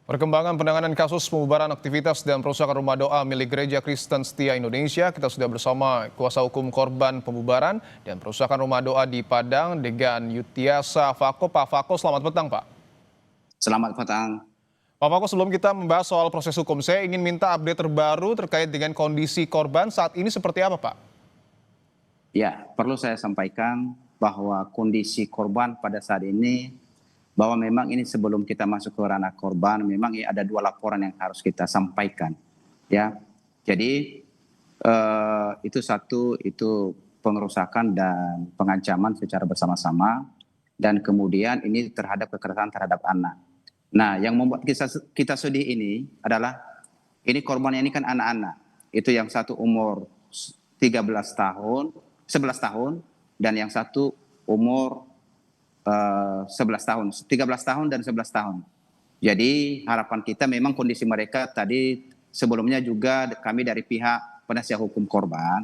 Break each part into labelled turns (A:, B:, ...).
A: Perkembangan penanganan kasus pembubaran aktivitas dan perusakan rumah doa milik Gereja Kristen Setia Indonesia. Kita sudah bersama kuasa hukum korban pembubaran dan perusakan rumah doa di Padang, Degan Yutiasa Fako. Pak Fako, selamat petang Pak.
B: Selamat petang.
A: Pak Fako, sebelum kita membahas soal proses hukum, saya ingin minta update terbaru terkait dengan kondisi korban saat ini seperti apa Pak?
B: Ya, perlu saya sampaikan bahwa kondisi korban pada saat ini, bahwa memang ini sebelum kita masuk ke ranah korban, memang ada dua laporan yang harus kita sampaikan. Ya, jadi itu satu, itu pengerusakan dan pengancaman secara bersama-sama, dan kemudian ini terhadap kekerasan terhadap anak. Nah, yang membuat kita sedih ini adalah, ini korbannya ini kan anak-anak. Itu yang satu umur 13 tahun, 11 tahun, dan yang satu umur 11 tahun, 13 tahun dan 11 tahun. Jadi harapan kita memang kondisi mereka tadi sebelumnya juga kami dari pihak penasihat hukum korban,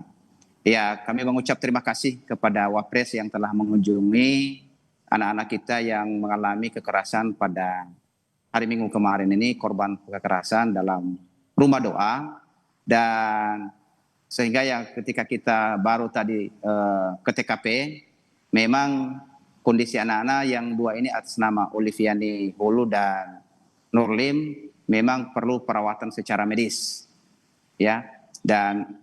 B: ya kami mengucap terima kasih kepada Wapres yang telah mengunjungi anak-anak kita yang mengalami kekerasan pada hari Minggu kemarin ini, korban kekerasan dalam rumah doa. Dan sehingga ya ketika kita baru tadi ke TKP, memang kondisi anak-anak yang dua ini atas nama Oliviani Hulu dan Nurlim memang perlu perawatan secara medis, ya. Dan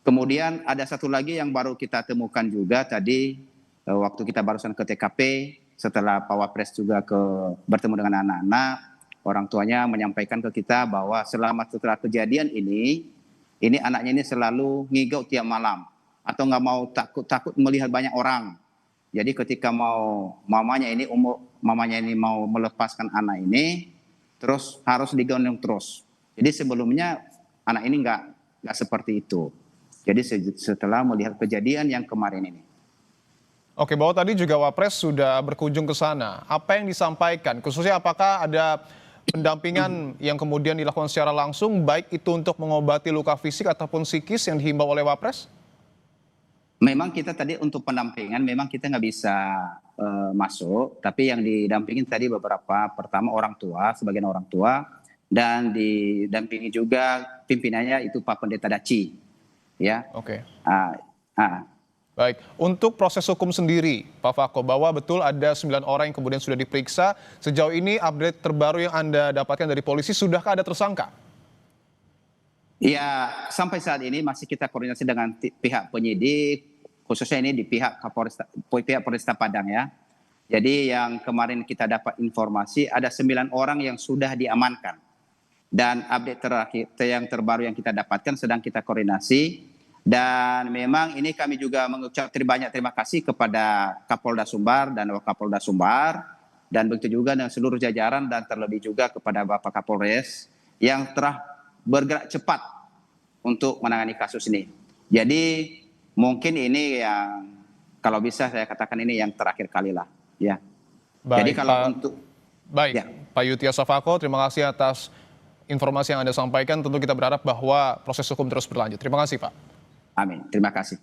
B: kemudian ada satu lagi yang baru kita temukan juga tadi waktu kita barusan ke TKP, setelah Pak Wapres juga bertemu dengan anak-anak, orang tuanya menyampaikan ke kita bahwa setelah kejadian ini anaknya ini selalu ngigau tiap malam atau nggak mau, takut melihat banyak orang. Jadi ketika mamanya ini mau melepaskan anak ini, terus harus digendong terus. Jadi sebelumnya anak ini nggak seperti itu. Jadi setelah melihat kejadian yang kemarin ini.
A: Oke, bahwa tadi juga Wapres sudah berkunjung ke sana. Apa yang disampaikan? Khususnya apakah ada pendampingan yang kemudian dilakukan secara langsung, baik itu untuk mengobati luka fisik ataupun psikis yang dihimbau oleh Wapres?
B: Memang kita tadi untuk pendampingan memang kita nggak bisa masuk, tapi yang didampingin tadi beberapa, pertama orang tua, sebagian orang tua, dan didampingi juga pimpinannya itu Pak Pendeta Daci, ya.
A: Oke.
B: Baik,
A: untuk proses hukum sendiri, Pak Fako, bahwa betul ada 9 orang yang kemudian sudah diperiksa. Sejauh ini update terbaru yang Anda dapatkan dari polisi, sudahkah ada tersangka?
B: Ya, sampai saat ini masih kita koordinasi dengan pihak penyidik, khususnya ini di pihak Polresta Padang, ya. Jadi yang kemarin kita dapat informasi ada 9 orang yang sudah diamankan. Dan update terakhir yang terbaru yang kita dapatkan sedang kita koordinasi. Dan memang ini kami juga mengucap banyak terima kasih kepada Kapolda Sumbar dan Wakapolda Sumbar, dan begitu juga dengan seluruh jajaran, dan terlebih juga kepada Bapak Kapolres yang telah bergerak cepat untuk menangani kasus ini. Jadi mungkin ini yang kalau bisa saya katakan ini yang terakhir kali lah, ya.
A: Baik,
B: jadi kalau
A: ya. Pak Yutiasa Fako, terima kasih atas informasi yang Anda sampaikan. Tentu kita berharap bahwa proses hukum terus berlanjut. Terima kasih Pak.
B: Amin. Terima kasih.